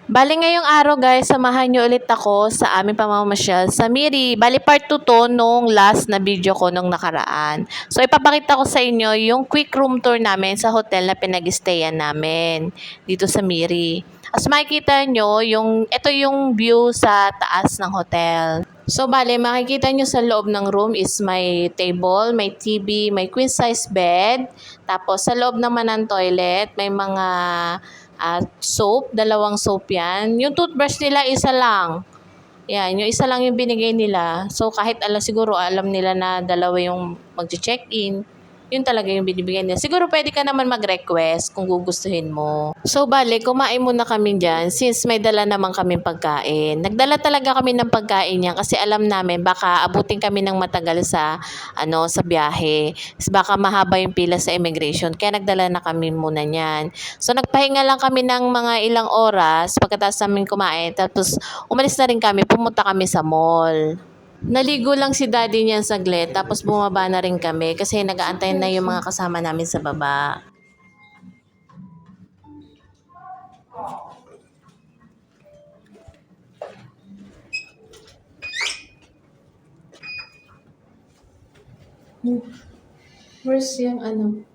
Bali ngayong araw guys, samahan niyo ulit ako sa aming pamamasyal sa Miri. Bali part 2 to nung last na video ko nung nakaraan. So ipapakita ko sa inyo yung quick room tour namin sa hotel na pinag-stayan namin dito sa Miri. As makikita nyo, ito yung view sa taas ng hotel. So bali, makikita nyo sa loob ng room is may table, may TV, may queen size bed. Tapos sa loob naman ng toilet, may mga soap, dalawang soap yan. Yung toothbrush nila, isa lang. Yan, yung isa lang yung binigay nila. So, kahit siguro alam nila na dalawa yung mag-check-in, yun talaga yung binibigyan nila. Siguro pwede ka naman mag-request kung gugustuhin mo. So, bale, kumain muna kami dyan since may dala naman kaming pagkain. Nagdala talaga kami ng pagkain yan kasi alam namin baka abutin kami ng matagal sa biyahe. Baka mahaba yung pila sa immigration. Kaya nagdala na kami muna niyan. So, nagpahinga lang kami ng mga ilang oras pagkatapos namin kumain. Tapos, umalis na rin kami. Pumunta kami sa mall. Naligo lang si daddy niyan saglit, tapos bumaba na rin kami kasi nag-aantay na yung mga kasama namin sa baba. Where's yung ano?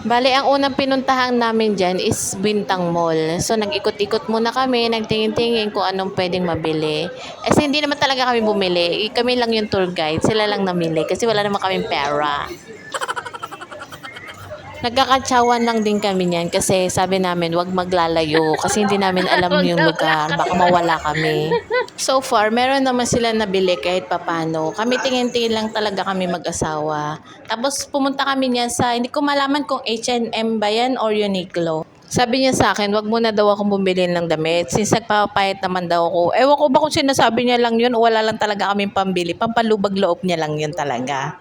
Bale, ang unang pinuntahan namin dyan is Bintang Mall. So, nag-ikot-ikot muna kami, nagtingin-tingin kung anong pwedeng mabili. Kasi hindi naman talaga kami bumili. Kami lang yung tour guide. Sila lang namili kasi wala naman kaming pera. Nagkakatsawan lang din kami niyan kasi sabi namin wag maglalayo kasi hindi namin alam yung lugar. Baka mawala kami. So far, meron naman sila nabili kahit papano. Kami tingin-tingin lang talaga kami mag-asawa. Tapos pumunta kami niyan hindi ko malaman kung H&M ba yan or Uniqlo. Sabi niya sa akin, wag muna daw akong bumili ng damit. Since nagpapayat naman daw ako. Ewan ko ba kung sinasabi niya lang yun o wala lang talaga kaming pambili. Pampalubag loob niya lang yun talaga.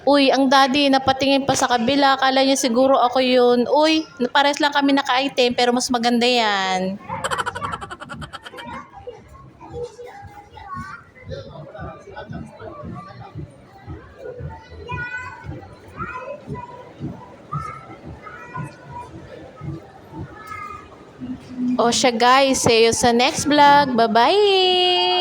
Uy, ang daddy, napatingin pa sa kabila. Akala niya siguro ako yun. Uy, pares lang kami naka-item pero mas maganda yan. O siya guys, see you sa next vlog. Bye-bye!